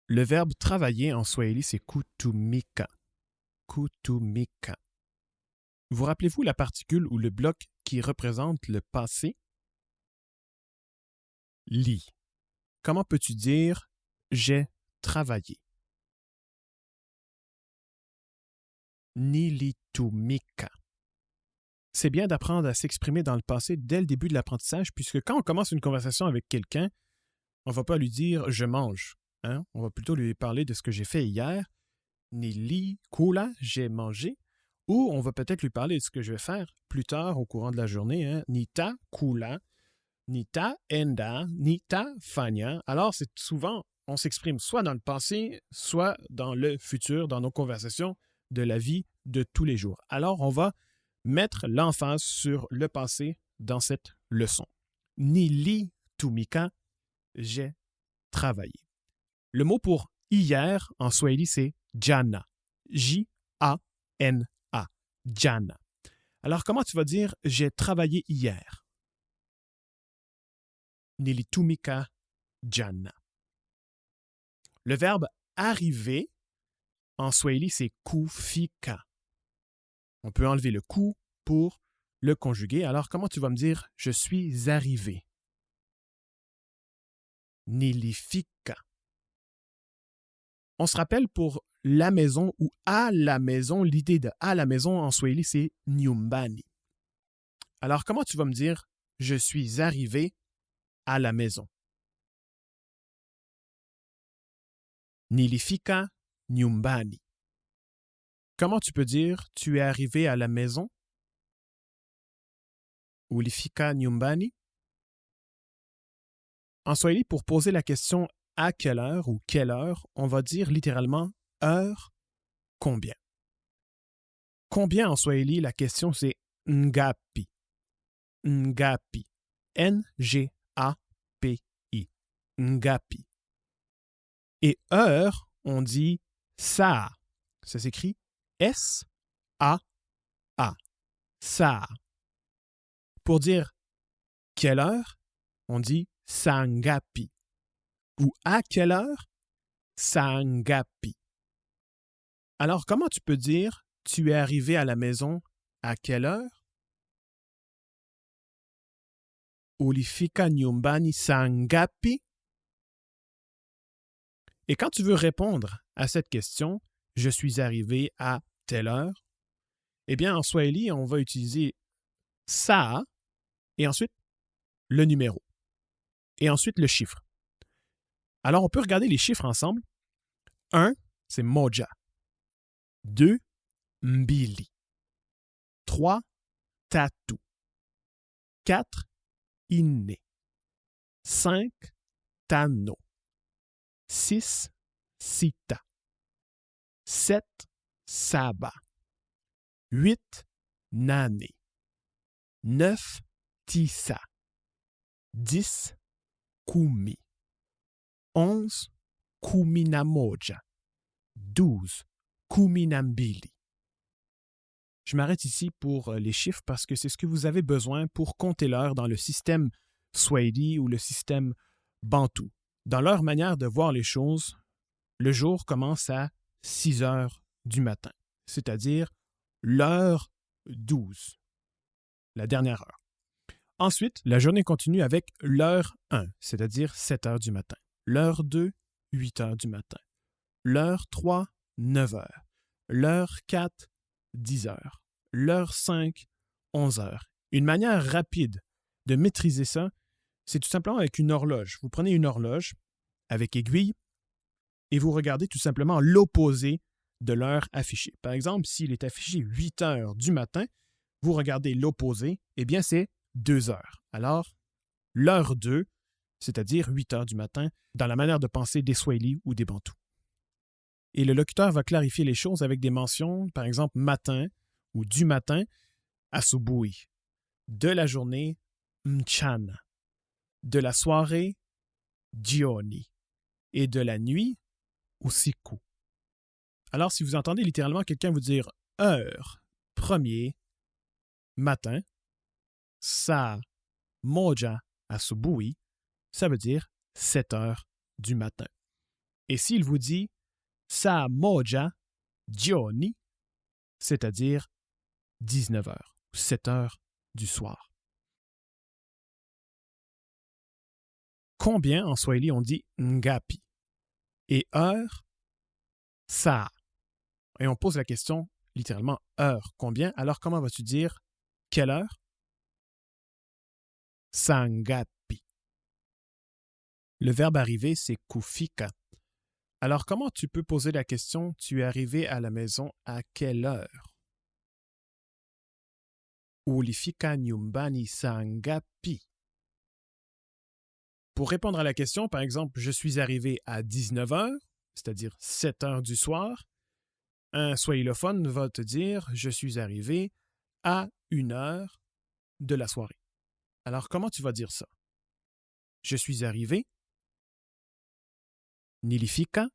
Le verbe travailler en swahili, c'est kutumika. Kutumika. Vous rappelez-vous la particule ou le bloc qui représente le passé? Li. Comment peux-tu dire j'ai travaillé? Nilitumika. C'est bien d'apprendre à s'exprimer dans le passé dès le début de l'apprentissage, puisque quand on commence une conversation avec quelqu'un, on ne va pas lui dire je mange. Hein? On va plutôt lui parler de ce que j'ai fait hier. Nili kula, j'ai mangé. Ou on va peut-être lui parler de ce que je vais faire plus tard au courant de la journée. Hein? Nita kula, nita enda, nita fanya. Alors, c'est souvent, on s'exprime soit dans le passé, soit dans le futur, dans nos conversations de la vie de tous les jours. Alors, on va mettre l'emphase sur le passé dans cette leçon. Nili tumika, j'ai travaillé. Le mot pour hier en swahili, c'est jana. J-A-N-A. Jana. Alors, comment tu vas dire j'ai travaillé hier? Nilitumika jana. Le verbe arriver en swahili, c'est kufika. On peut enlever le ku pour le conjuguer. Alors, comment tu vas me dire je suis arrivé? Nilifika. On se rappelle pour la maison ou à la maison, l'idée de à la maison en swahili, c'est nyumbani. Alors, comment tu vas me dire je suis arrivé à la maison? Nilifika nyumbani. Comment tu peux dire tu es arrivé à la maison? Ulifika nyumbani. En swahili, pour poser la question à quelle heure ou quelle heure, on va dire littéralement heure, combien. Combien en swahili, la question c'est ngapi. Ngapi. N-G-A-P-I. Ngapi. Et heure, on dit saa. Ça s'écrit S-A-A. Saa. Pour dire quelle heure, on dit sangapi. Ou à quelle heure, sangapi. Alors, comment tu peux dire tu es arrivé à la maison à quelle heure? Ulifika nyumbani sangapi? Et quand tu veux répondre à cette question, je suis arrivé à telle heure, eh bien, en swahili, on va utiliser saa et ensuite le numéro et ensuite le chiffre. Alors, on peut regarder les chiffres ensemble. 1, c'est moja. 2, mbili. 3, tatu. 4, inne. 5, tano. 6, sita. 7, saba. 8, nane. 9, tisa. 10, kumi. 11, kuminamoja. 12, kuminambili. Je m'arrête ici pour les chiffres parce que c'est ce que vous avez besoin pour compter l'heure dans le système swahili ou le système bantou. Dans leur manière de voir les choses, le jour commence à 6 heures du matin, c'est-à-dire l'heure 12, la dernière heure. Ensuite, la journée continue avec l'heure 1, c'est-à-dire 7 heures du matin. L'heure 2, 8 heures du matin. L'heure 3, 9 heures. L'heure 4, 10 heures. L'heure 5, 11 heures. Une manière rapide de maîtriser ça, c'est tout simplement avec une horloge. Vous prenez une horloge avec aiguille et vous regardez tout simplement l'opposé de l'heure affichée. Par exemple, s'il est affiché 8 heures du matin, vous regardez l'opposé, eh bien c'est 2 heures. Alors, l'heure 2, c'est-à-dire 8 heures du matin, dans la manière de penser des Swahili ou des Bantous. Et le locuteur va clarifier les choses avec des mentions, par exemple matin ou du matin, asubuhi, de la journée, mchana, de la soirée, jioni, et de la nuit, usiku. Alors, si vous entendez littéralement quelqu'un vous dire heure, premier, matin, saa moja asubuhi, ça veut dire 7 heures du matin. Et s'il vous dit saa moja jioni, c'est-à-dire 19 heures, 7 heures du soir. Combien en swahili on dit ngapi? Et heure, saa. Et on pose la question littéralement heure. Combien? Alors comment vas-tu dire quelle heure? Sangapi. Le verbe arriver, c'est kufika. Alors comment tu peux poser la question tu es arrivé à la maison à quelle heure? Ulifika nyumbani sangapi. Pour répondre à la question, par exemple, je suis arrivé à 19 heures, c'est-à-dire 7 heures du soir, un swahilophone va te dire je suis arrivé à 1 heure de la soirée. Alors comment tu vas dire ça? Je suis arrivé, nilifika,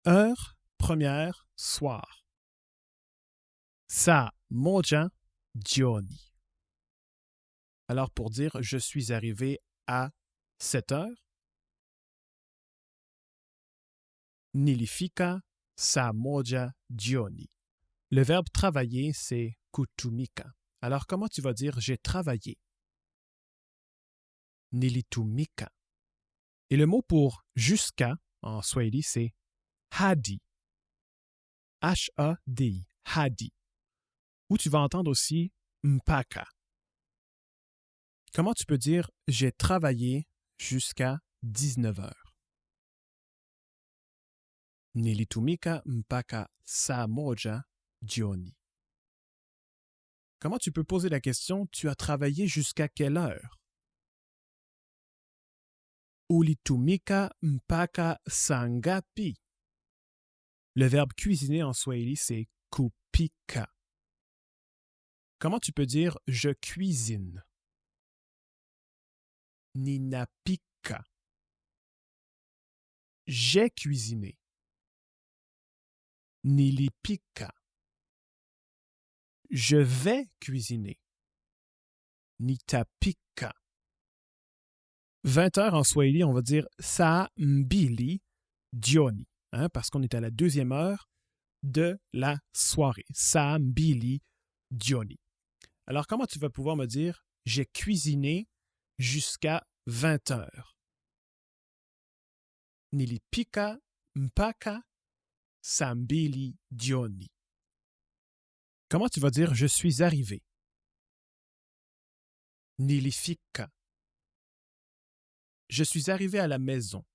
heure, première, soir. Saa moja jioni. Alors pour dire je suis arrivé à 7 heures, nilifika saa moja jioni. Le verbe travailler, c'est kutumika. Alors comment tu vas dire j'ai travaillé? Nilitumika. Et le mot pour jusqu'à en swahili, c'est hadi. H-A-D-I, hadi. Ou tu vas entendre aussi mpaka. Comment tu peux dire j'ai travaillé jusqu'à 19 heures? Nilitumika mpaka saa moja jioni. Comment tu peux poser la question tu as travaillé jusqu'à quelle heure? Ulitumika mpaka saa ngapi? Le verbe cuisiner en swahili, c'est kupika. Comment tu peux dire je cuisine? Ninapika. J'ai cuisiné. Nilipika. Je vais cuisiner. Nitapika. 20 heures en swahili, on va dire saa mbili jioni, parce qu'on est à la 2e heure de la soirée. Saa mbili jioni. Alors, comment tu vas pouvoir me dire j'ai cuisiné jusqu'à 20 heures? Nilipika mpaka saa mbili jioni. Comment tu vas dire je suis arrivé? Nilifika. Je suis arrivé à la maison.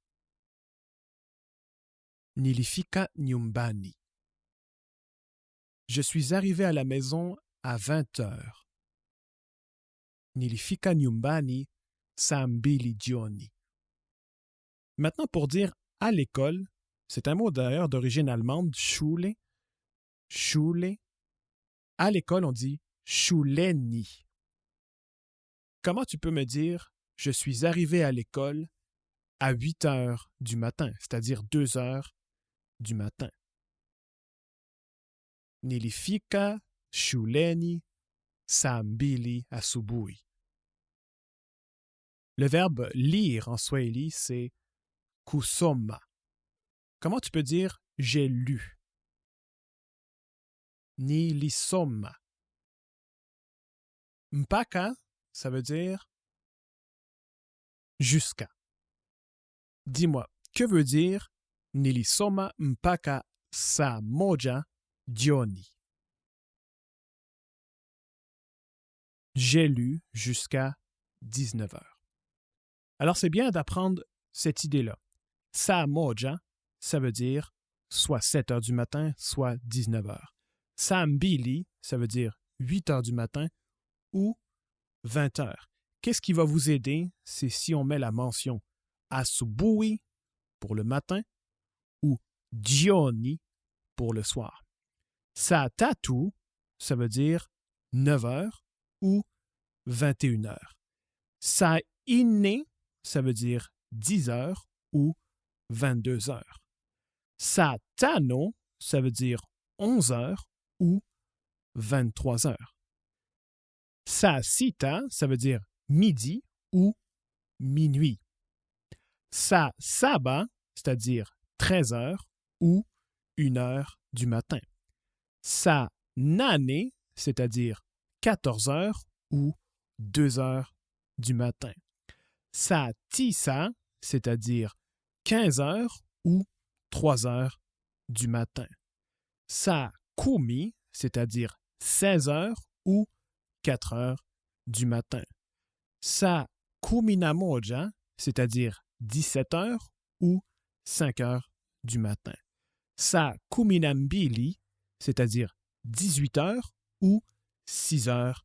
Nilifika nyumbani. Je suis arrivé à la maison à 20 heures. Nilifika nyumbani saa mbili jioni. Maintenant, pour dire à l'école, c'est un mot d'ailleurs d'origine allemande, Schule. Schule. À l'école, on dit Schuleni. Comment tu peux me dire je suis arrivé à l'école à 8 heures du matin, c'est-à-dire 2 heures du matin? Nilifika shuleni saa mbili asubuhi. Le verbe lire en swahili, c'est kusoma. Comment tu peux dire j'ai lu? Nilisoma. Mpaka, ça veut dire jusqu'à. Dis-moi, que veut dire nilisoma mpaka saa moja jioni? J'ai lu jusqu'à 19 heures. Alors c'est bien d'apprendre cette idée-là. Saa moja, ça veut dire soit 7 heures du matin, soit 19 heures. Saa mbili, ça veut dire 8 heures du matin ou 20 heures. Qu'est-ce qui va vous aider? C'est si on met la mention asubuhi pour le matin ou jioni pour le soir. Saa tatu, ça veut dire 9 heures ou 21 heures. Saa nne, ça veut dire 10 heures ou 22 heures. Saa tano, ça veut dire 11 heures ou 23 heures. Saa sita, ça veut dire midi ou minuit. Saa saba, c'est-à-dire 13 heures ou 1 heure du matin. Saa nane, c'est-à-dire 14 heures ou 2 heures du matin. Saa tisa, c'est-à-dire 15 heures ou 3 heures du matin. Saa kumi, c'est-à-dire 16 heures ou 4 heures du matin. Saa kumi na moja, c'est-à-dire 17 heures ou 5 heures du matin. Saa kumi na mbili, c'est-à-dire 18 heures ou 6 heures